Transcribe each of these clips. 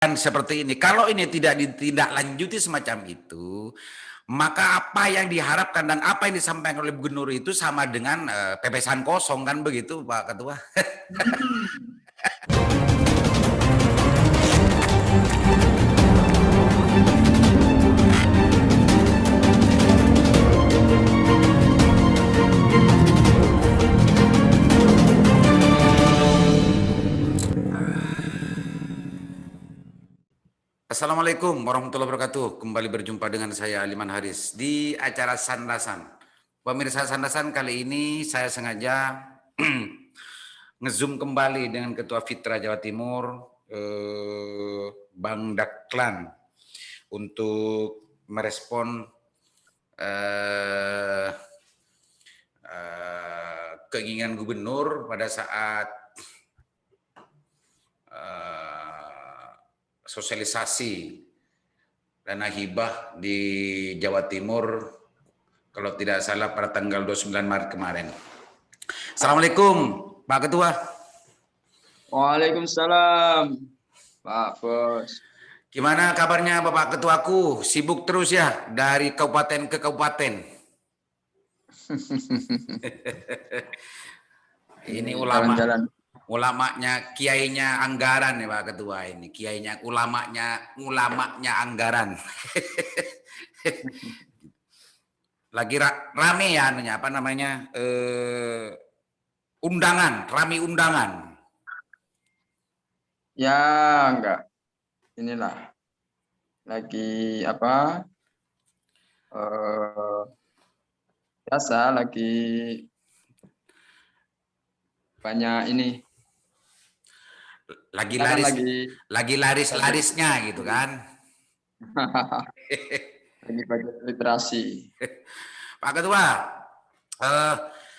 seperti ini. Kalau ini tidak ditindaklanjuti semacam itu, maka apa yang diharapkan dan apa yang disampaikan oleh gubernur itu sama dengan pepesan kosong, kan begitu Pak Ketua? Assalamualaikum warahmatullahi wabarakatuh. Kembali berjumpa dengan saya Aliman Haris di acara Sandasan. Pemirsa Sandasan, kali ini saya sengaja ngezoom kembali dengan Ketua Fitra Jawa Timur, Bang Daklan, untuk merespon keinginan gubernur pada saat sosialisasi dana hibah di Jawa Timur, kalau tidak salah pada tanggal 29 Maret kemarin. Assalamualaikum Pak Ketua. Waalaikumsalam Pak Bos. Gimana kabarnya Bapak Ketuaku? Sibuk terus ya dari kabupaten ke kabupaten. Ini ulamanya, kiainya anggaran ya Pak Ketua ini. Kiainya ulamanya anggaran. Lagi rame ya anunya, apa namanya? Rame undangan. Ya enggak. Inilah lagi apa? Biasa lagi banyak ini. Lagi laris-larisnya gitu kan. Lagi banyak literasi. Pak Ketua,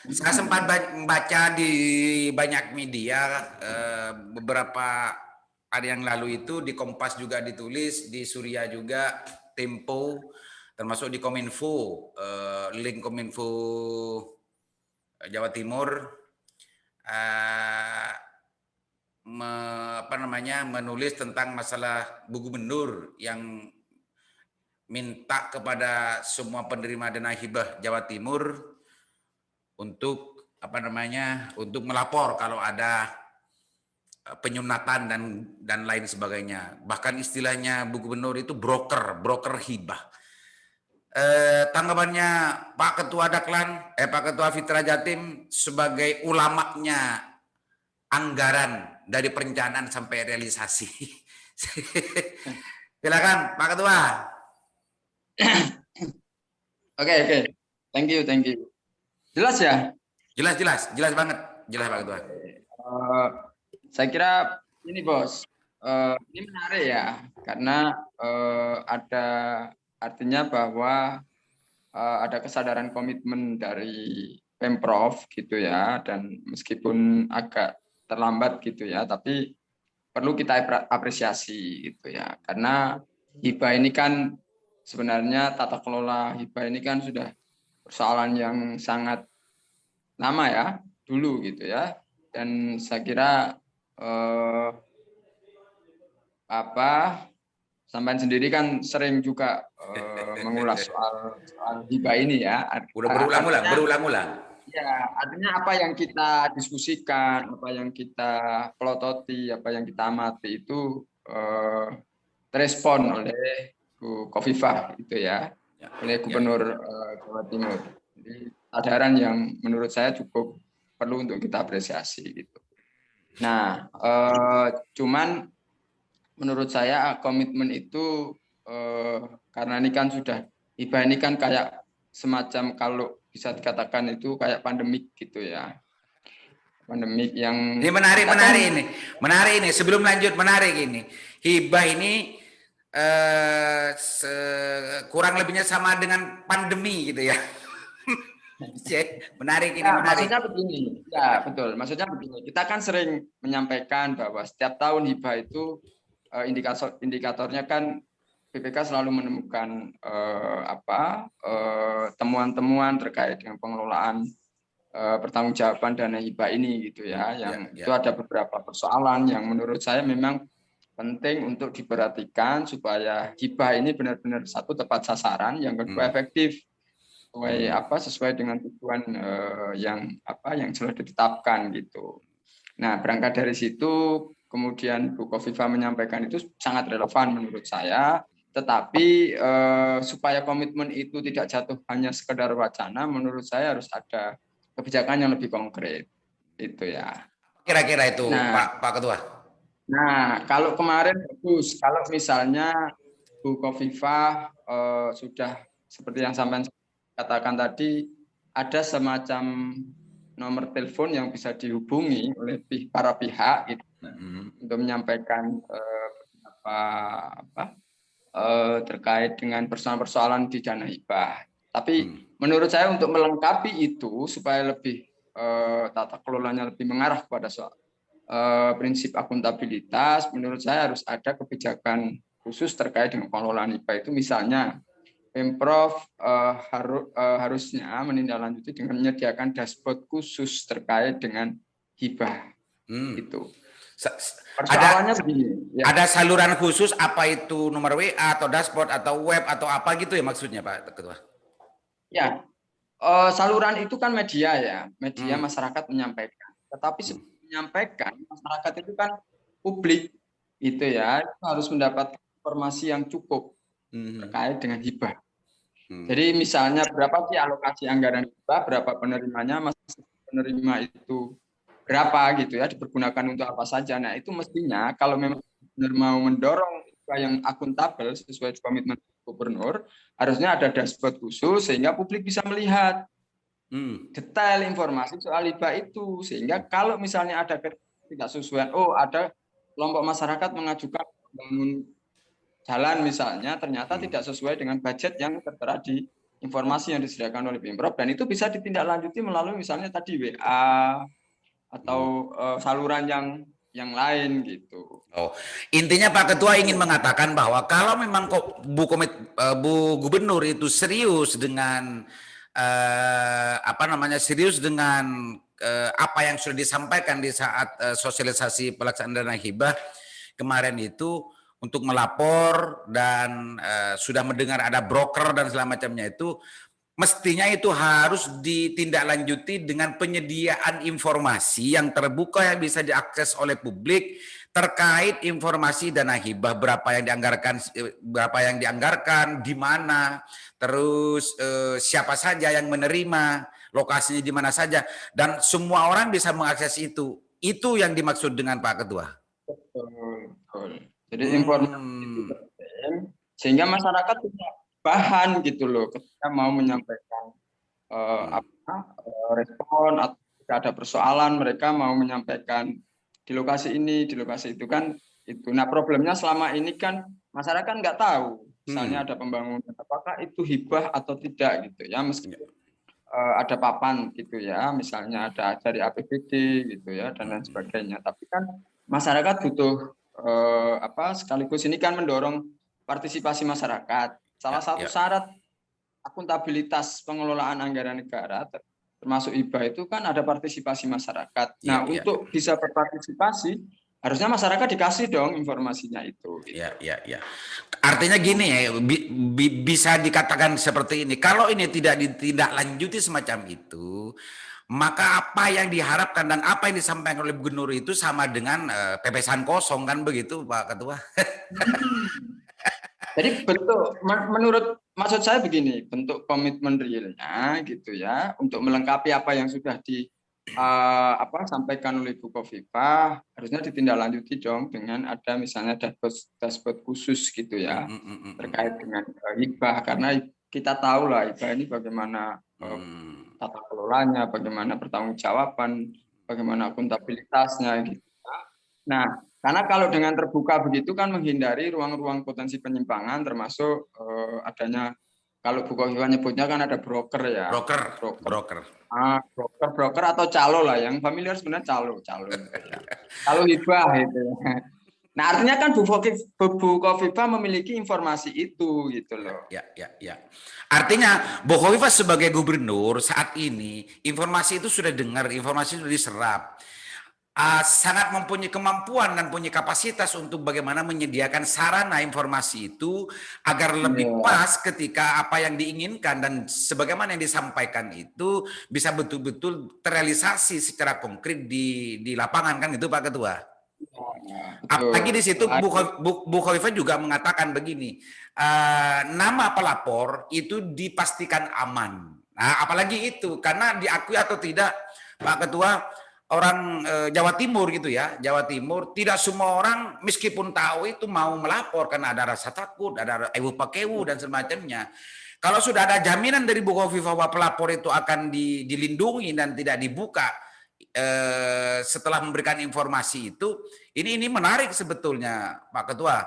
saya sempat membaca di banyak media beberapa hari yang lalu itu, di Kompas juga ditulis, di Surya juga, Tempo, termasuk di Kominfo, link Kominfo Jawa Timur, menulis tentang masalah Bu Gubernur yang minta kepada semua penerima dana hibah Jawa Timur untuk untuk melapor kalau ada penyunatan dan lain sebagainya. Bahkan istilahnya Bu Gubernur itu broker hibah. Tanggapannya Pak Ketua Daklan, Pak Ketua Fitra Jatim sebagai ulamanya anggaran dari perencanaan sampai realisasi. Silakan Pak Ketua. Oke. Thank you. Jelas ya? Jelas banget. Jelas Pak Ketua. Saya kira ini Bos, ini menarik ya, karena ada artinya bahwa ada kesadaran komitmen dari Pemprov gitu ya, dan meskipun agak terlambat gitu ya, tapi perlu kita apresiasi gitu ya, karena hibah ini kan sebenarnya tata kelola hibah ini kan sudah persoalan yang sangat lama ya dulu gitu ya, dan saya kira sampean sendiri kan sering juga mengulas soal hibah ini ya. Udah berulang-ulang. Ya, artinya apa yang kita diskusikan, apa yang kita pelototi, apa yang kita amati itu terespon oleh Bu Khofifah itu ya, oleh Gubernur Jawa Timur. Jadi kesadaran yang menurut saya cukup perlu untuk kita apresiasi gitu. Nah, cuman menurut saya komitmen itu karena ini kan sudah hibah ini kan kayak semacam, kalau bisa dikatakan itu kayak pandemik gitu ya, pandemik yang ini menarik ini. Sebelum lanjut, menarik ini, hibah ini kurang lebihnya sama dengan pandemi gitu ya. Menarik ini. Maksudnya begini, ya betul. Maksudnya begini, kita kan sering menyampaikan bahwa setiap tahun hibah itu indikatornya kan BPK selalu menemukan temuan-temuan terkait dengan pengelolaan pertanggungjawaban dana hibah ini gitu ya, yang itu ada beberapa persoalan yang menurut saya memang penting untuk diperhatikan supaya hibah ini benar-benar satu tepat sasaran, yang kedua efektif sesuai dengan tujuan yang sudah ditetapkan gitu. Nah, berangkat dari situ kemudian Bu Kofifa menyampaikan itu sangat relevan menurut saya, tetapi supaya komitmen itu tidak jatuh hanya sekedar wacana, menurut saya harus ada kebijakan yang lebih konkret. Itu ya. Kira-kira itu Nah, Pak Ketua. Nah, kalau kemarin bagus, kalau misalnya Bu Kofifa sudah seperti yang sampai katakan tadi, ada semacam nomor telepon yang bisa dihubungi oleh para pihak gitu, untuk menyampaikan terkait dengan persoalan-persoalan di dana hibah. Tapi menurut saya untuk melengkapi itu supaya lebih tata kelolanya lebih mengarah kepada prinsip akuntabilitas, menurut saya harus ada kebijakan khusus terkait dengan pengelolaan hibah itu. Misalnya Pemprov harusnya menindaklanjuti dengan menyediakan dashboard khusus terkait dengan hibah. Itu. Persoalannya begini. Ya. Ada saluran khusus, apa itu nomor WA atau dashboard atau web atau apa gitu ya maksudnya Pak Ketua? Ya, saluran itu kan media ya, media masyarakat menyampaikan. Tetapi menyampaikan masyarakat itu kan publik itu ya, itu harus mendapat informasi yang cukup terkait dengan hibah. Jadi misalnya berapa sih alokasi anggaran hibah, berapa penerimanya, penerima itu berapa gitu ya, dipergunakan untuk apa saja. Nah, itu mestinya kalau memang benar mau mendorong yang akuntabel sesuai komitmen gubernur, harusnya ada dashboard khusus sehingga publik bisa melihat detail informasi soal hibah itu, sehingga kalau misalnya ada tidak sesuai, ada kelompok masyarakat mengajukan membangun jalan misalnya, ternyata tidak sesuai dengan budget yang tertera di informasi yang disediakan oleh Pemprov, dan itu bisa ditindaklanjuti melalui misalnya tadi WA atau saluran yang lain gitu. Intinya Pak Ketua ingin mengatakan bahwa kalau memang Bu Gubernur itu serius dengan serius dengan apa yang sudah disampaikan di saat sosialisasi pelaksanaan dana hibah kemarin itu, untuk melapor dan sudah mendengar ada broker dan segala macamnya itu, mestinya itu harus ditindaklanjuti dengan penyediaan informasi yang terbuka yang bisa diakses oleh publik terkait informasi dana hibah, berapa yang dianggarkan, di mana, terus siapa saja yang menerima, lokasinya di mana saja, dan semua orang bisa mengakses itu. Itu yang dimaksud dengan Pak Ketua. Betul. Jadi informasi itu penting sehingga masyarakat punya bahan gitu loh ketika mau menyampaikan respon atau jika ada persoalan, mereka mau menyampaikan di lokasi ini, di lokasi itu kan itu. Nah, problemnya selama ini kan masyarakat nggak tahu misalnya ada pembangunan apakah itu hibah atau tidak gitu ya, meskipun ada papan gitu ya, misalnya ada dari APBD gitu ya dan lain sebagainya, tapi kan masyarakat butuh sekaligus ini kan mendorong partisipasi masyarakat. Salah satu syarat akuntabilitas pengelolaan anggaran negara termasuk hibah itu kan ada partisipasi masyarakat. Nah, untuk bisa berpartisipasi harusnya masyarakat dikasih dong informasinya itu. Gitu. Ya. Artinya gini ya, bisa dikatakan seperti ini. Kalau ini tidak ditindaklanjuti semacam itu, maka apa yang diharapkan dan apa yang disampaikan oleh gubernur itu sama dengan pepesan kosong, kan begitu Pak Ketua? Jadi bentuk, menurut maksud saya begini, bentuk komitmen realnya gitu ya, untuk melengkapi apa yang sudah sampaikan oleh Bu Kofifa, harusnya ditindaklanjuti dong dengan ada misalnya dashboard khusus gitu ya, terkait dengan hibah, karena kita tahu lah hibah ini bagaimana tata kelolanya, bagaimana pertanggungjawaban, bagaimana akuntabilitasnya gitu. Nah, karena kalau dengan terbuka begitu kan menghindari ruang-ruang potensi penyimpangan, termasuk adanya, kalau Bu Kofifa nyebutnya kan ada broker ya. Broker Atau calo lah, yang familiar sebenarnya calo. Calo hibah itu. Nah, artinya kan Bu Kofifa memiliki informasi itu gitu loh. Ya. Artinya Bu Kofifa sebagai gubernur saat ini informasi itu sudah dengar, informasi sudah diserap. sangat mempunyai kemampuan dan punya kapasitas untuk bagaimana menyediakan sarana informasi itu agar lebih pas ketika apa yang diinginkan dan sebagaimana yang disampaikan itu bisa betul-betul terrealisasi secara konkret di lapangan, kan itu Pak Ketua. Apalagi di situ Bu Khofifah juga mengatakan begini, nama pelapor itu dipastikan aman. Nah, apalagi itu karena diakui atau tidak Pak Ketua, orang Jawa Timur gitu ya, Jawa Timur tidak semua orang meskipun tahu itu mau melapor karena ada rasa takut, ada ewu pakewu dan semacamnya. Kalau sudah ada jaminan dari Bu Khofifah bahwa pelapor itu akan dilindungi dan tidak dibuka setelah memberikan informasi itu, ini menarik sebetulnya Pak Ketua.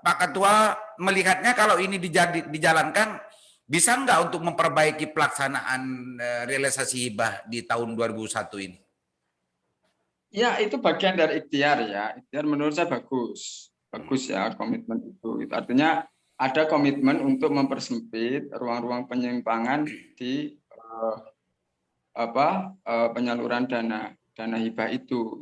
Pak Ketua melihatnya kalau ini dijalankan, bisa nggak untuk memperbaiki pelaksanaan realisasi hibah di tahun 2001 ini? Ya, itu bagian dari ikhtiar ya. Ikhtiar menurut saya bagus. Bagus ya komitmen itu. Itu artinya ada komitmen untuk mempersempit ruang-ruang penyimpangan di penyaluran dana hibah itu.